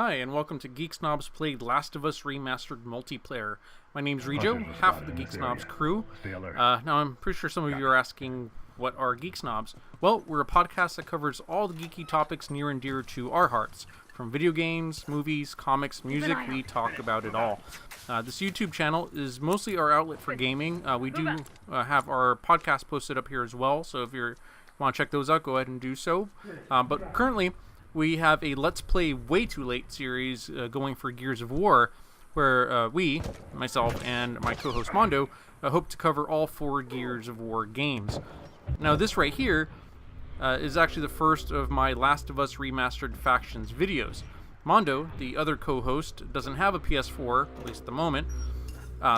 Hi, and welcome to Geek Snobs Play Last of Us Remastered Multiplayer. My name's Rejo, half of the Geek Snobs crew. Now, I'm pretty sure some of you are asking, what are Geek Snobs? Well, we're a podcast that covers all the geeky topics near and dear to our hearts. From video games, movies, comics, music, we talk about it all. This YouTube channel is mostly our outlet for gaming. We do have our podcast posted up here as well, so if you want to check those out, go ahead and do so. But currently, we have a Let's Play Way Too Late series going for Gears of War, where we, myself and my co-host Mondo, hope to cover all 4 Gears of War games. Now this right here is actually the first of my Last of Us Remastered Factions videos. Mondo, the other co-host, doesn't have a PS4, at least at the moment,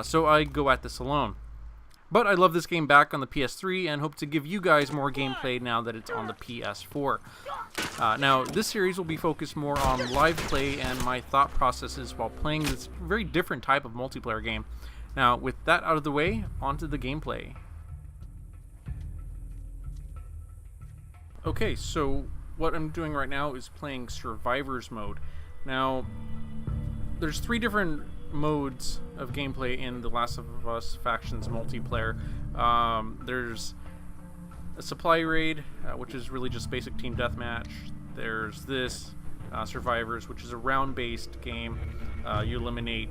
so I go at this alone. But I love this game back on the PS3 and hope to give you guys more gameplay now that it's on the PS4. Now, this series will be focused more on live play and my thought processes while playing this very different type of multiplayer game. Now, with that out of the way, onto the gameplay. Okay, so what I'm doing right now is playing Survivors mode. Now, there's 3 different modes of gameplay in the Last of Us Factions multiplayer. There's a supply raid, which is really just basic team deathmatch. There's this, Survivors, which is a round-based game. You eliminate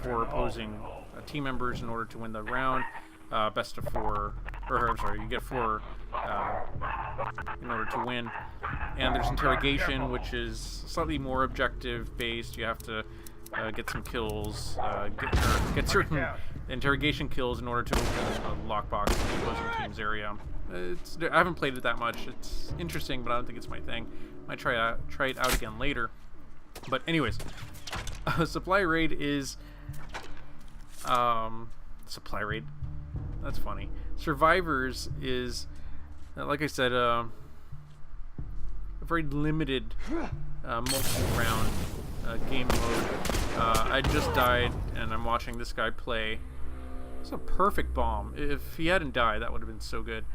4 opposing team members in order to win the round. Best of 4, or I'm sorry, you get 4 in order to win. And there's interrogation, which is slightly more objective-based. You have to get some kills, get certain interrogation kills in order to open a lockbox in the opposing team's area. I haven't played it that much. It's interesting, but I don't think it's my thing. Might try it out again later. But anyways, supply raid is supply raid. That's funny. Survivors is, like I said, a very limited multi-round game mode. I just died, and I'm watching this guy play. It's a perfect bomb. If he hadn't died, that would have been so good.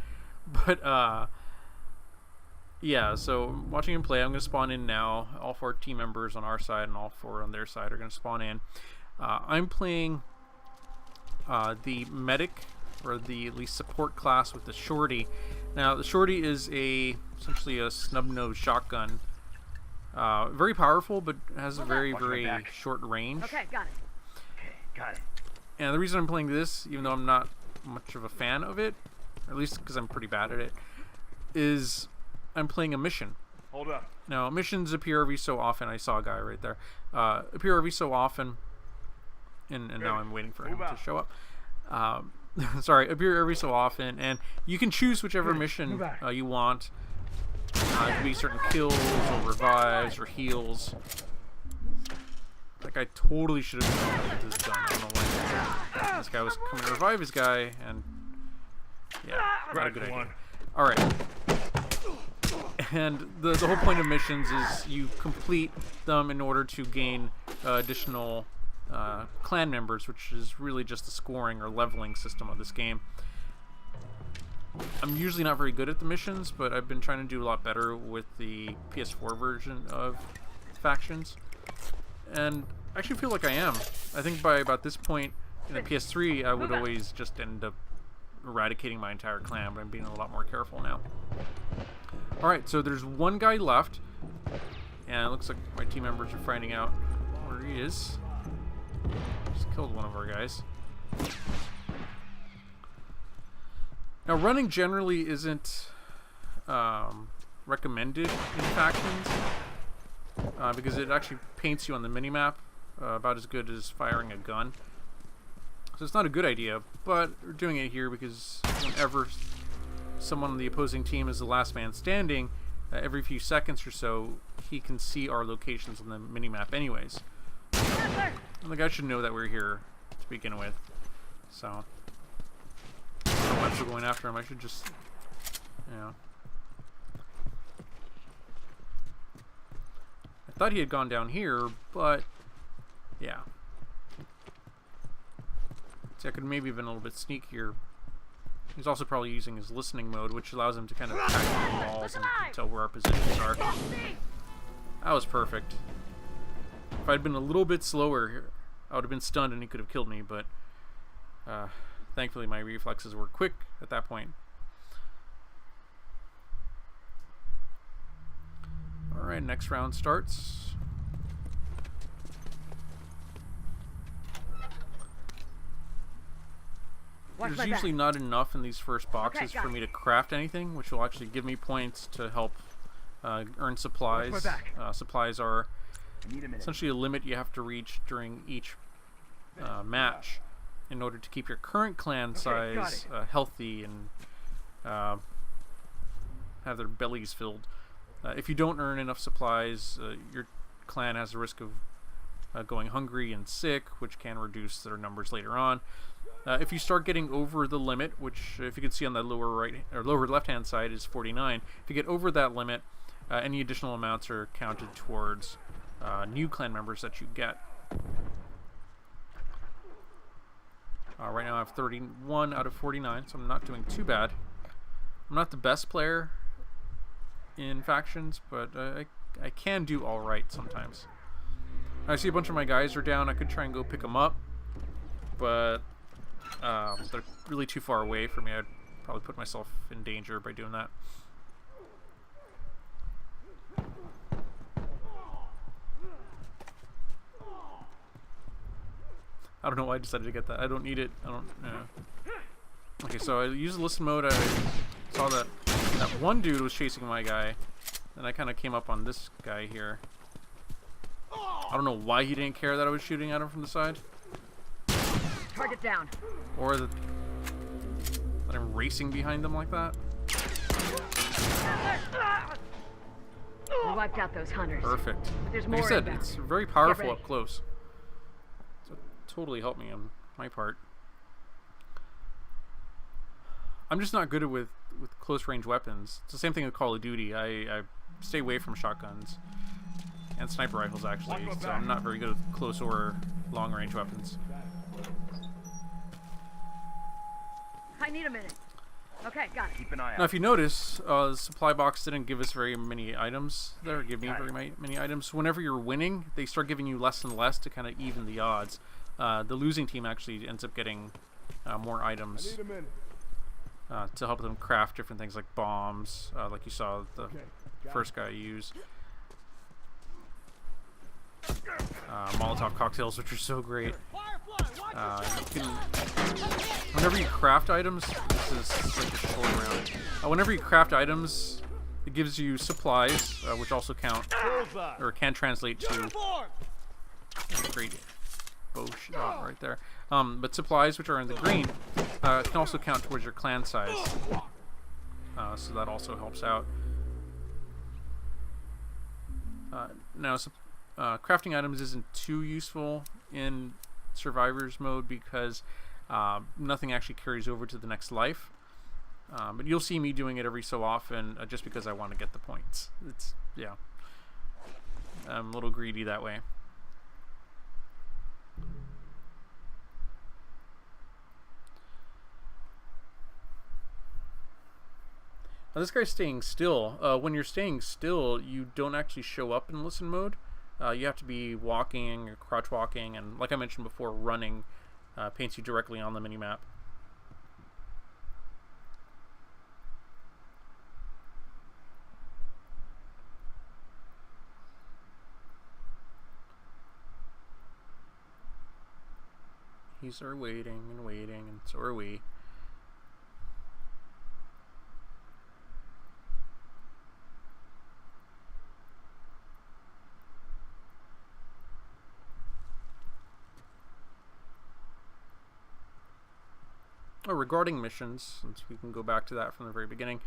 But, yeah, so watching him play, I'm going to spawn in now. All 4 team members on our side and all 4 on their side are going to spawn in. I'm playing the medic, or the at least support class with the shorty. Now, the shorty is essentially a snub-nosed shotgun. Very powerful, but has a very short range. Okay, got it. Okay, got it. And the reason I'm playing this, even though I'm not much of a fan of it, or at least because I'm pretty bad at it, is I'm playing a mission. Hold up. Now, missions appear every so often. I saw a guy right there. Appear every so often, and now I'm waiting for him to show up. Sorry, appear every so often, and you can choose whichever mission you want. It could be certain kills, or revives, or heals. That guy totally should have known that this gun. I don't know why. This guy was coming to revive his guy, and yeah, not a good idea. Alright. And the whole point of missions is you complete them in order to gain additional clan members, which is really just the scoring or leveling system of this game. I'm usually not very good at the missions, but I've been trying to do a lot better with the PS4 version of Factions. And I actually feel like I am. I think by about this point in the PS3, I would always just end up eradicating my entire clan, but I'm being a lot more careful now. Alright, so there's one guy left, and it looks like my team members are finding out where he is. Just killed one of our guys. Now, running generally isn't recommended in Factions because it actually paints you on the minimap about as good as firing a gun. So it's not a good idea, but we're doing it here because whenever someone on the opposing team is the last man standing, every few seconds or so, he can see our locations on the minimap anyways. And the guy should know that we're here to begin with. So I'm still going after him. I should just, you know. I thought he had gone down here, but yeah. See, I could maybe have been a little bit sneakier. He's also probably using his listening mode, which allows him to kind of attack the walls and tell where our positions are. That was perfect. If I'd been a little bit slower, I would have been stunned and he could have killed me, but thankfully my reflexes were quick at that point. Alright, next round starts. There's usually not enough in these first boxes for me to craft anything, which will actually give me points to help earn supplies. Supplies are essentially a limit you have to reach during each match in order to keep your current clan size healthy and have their bellies filled. If you don't earn enough supplies, your clan has the risk of going hungry and sick, which can reduce their numbers later on. If you start getting over the limit, which if you can see on the lower right or lower left hand side is 49, if you get over that limit, any additional amounts are counted towards new clan members that you get. Right now I have 31 out of 49, so I'm not doing too bad. I'm not the best player in factions, but I can do all right sometimes. I see a bunch of my guys are down. I could try and go pick them up, but they're really too far away for me. I'd probably put myself in danger by doing that. I don't know why I decided to get that. I don't need it. I don't. Okay, so I used listen mode. I saw that one dude was chasing my guy, and I kind of came up on this guy here. I don't know why he didn't care that I was shooting at him from the side. Target down. Or that I'm racing behind them like that. We wiped out those hunters. Perfect. There's like more I said, inbound. it's very powerful up close. So totally helped me on my part. I'm just not good with close range weapons. It's the same thing with Call of Duty. I stay away from shotguns and sniper rifles actually, so I'm not very good with close or long range weapons. I need a minute. Okay, got it. Keep an eye out. Now, if you notice, the supply box didn't give us very many items. They didn't give me very many items. Whenever you're winning, they start giving you less and less to kind of even the odds. The losing team actually ends up getting more items to help them craft different things like bombs, like you saw the first guy use. Molotov cocktails, which are so great. You can, whenever you craft items, this is like a short round. Whenever you craft items, it gives you supplies, which also count or can translate to great bow shot right there. But supplies, which are in the green, can also count towards your clan size. So that also helps out. Now, crafting items isn't too useful in survivors mode because nothing actually carries over to the next life. But you'll see me doing it every so often just because I want to get the points. It's, yeah. I'm a little greedy that way. Now this guy's staying still. When you're staying still, you don't actually show up in listen mode. You have to be walking or crouch walking, and like I mentioned before, running paints you directly on the minimap. He's waiting and waiting, and so are we. Regarding missions, since we can go back to that from the very beginning,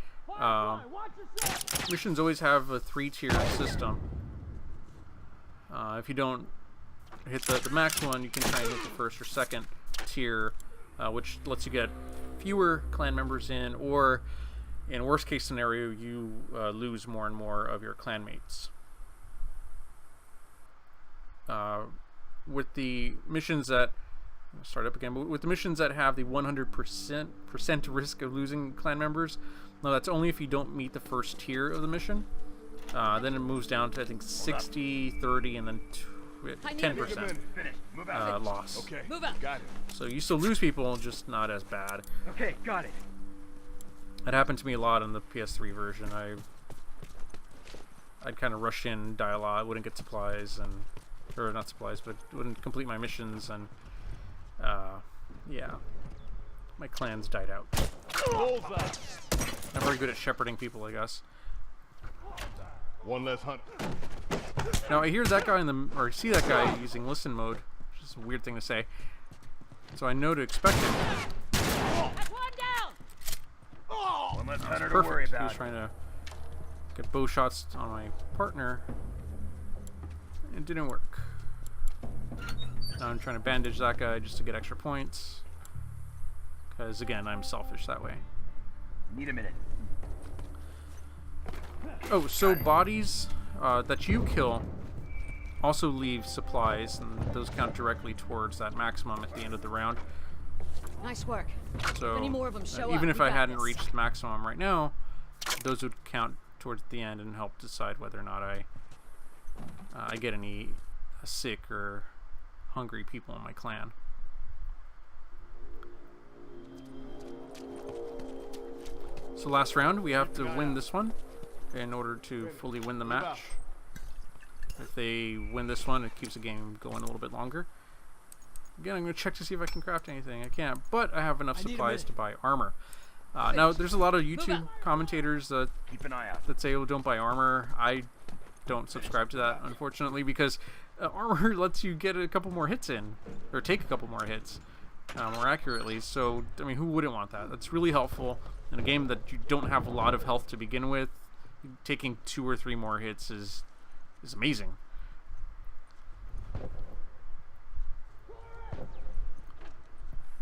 missions always have a 3-tier system. If you don't hit the max one, you can try and hit the first or second tier, which lets you get fewer clan members in, or in worst case scenario, you lose more and more of your clanmates. With the missions that start up again. But with the missions that have the 100% risk of losing clan members, no, that's only if you don't meet the first tier of the mission. Then it moves down to I think 60, 30, and then we had I need 10% Finished. Move out. loss. Okay. Move out. Got it. So you still lose people, just not as bad. Okay, got it. That happened to me a lot on the PS3 version. I'd kind of rush in, die a lot, wouldn't get supplies, or not supplies, but wouldn't complete my missions, and yeah, my clans died out. Bullseye. I'm very good at shepherding people, I guess. One less hunt. Now I hear that guy or see that guy using listen mode, which is a weird thing to say. So I know to expect him. That's one down. One less hunter to Perfect. worry He about. was trying to get bow shots on my partner. It didn't work. Now I'm trying to bandage that guy just to get extra points. Because again, I'm selfish that way. Need a minute. Oh, so bodies that you kill also leave supplies, and those count directly towards that maximum at the end of the round. Nice work. So If any more of them show even up, if we I got hadn't this. reached maximum right now, those would count towards the end and help decide whether or not I get any sick or hungry people in my clan. So last round, we have to win this one in order to fully win the match. If they win this one, it keeps the game going a little bit longer. Again, I'm going to check to see if I can craft anything. I can't, but I have enough supplies to buy armor. Now, there's a lot of YouTube commentators Keep an eye out. that say, oh, don't buy armor. I don't subscribe to that, unfortunately, because armor lets you get a couple more hits in, or take a couple more hits more accurately. So, I mean, who wouldn't want that? That's really helpful in a game that you don't have a lot of health to begin with. Taking 2 or 3 more hits is amazing.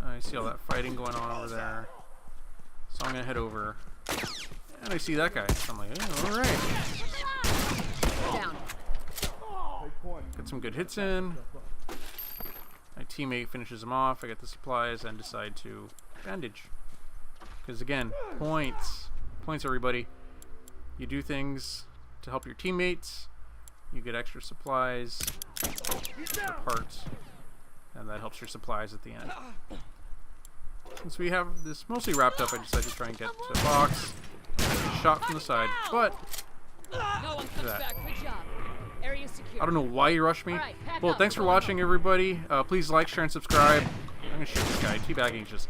I see all that fighting going on over there. So I'm going to head over. And I see that guy. So I'm like, oh, alright. Down. Get some good hits in. My teammate finishes him off. I get the supplies and decide to bandage. Because again, points. Points, everybody. You do things to help your teammates. You get extra supplies, or parts, and that helps your supplies at the end. Since we have this mostly wrapped up, I decided to try and get to a box. Shot from the side, but No one comes that. back. Good job. Area secure. I don't know why you rushed me. Alright, pack Well, up. thanks for Going watching, everybody. Please like, share, and subscribe. I'm gonna shoot this guy. Teabagging just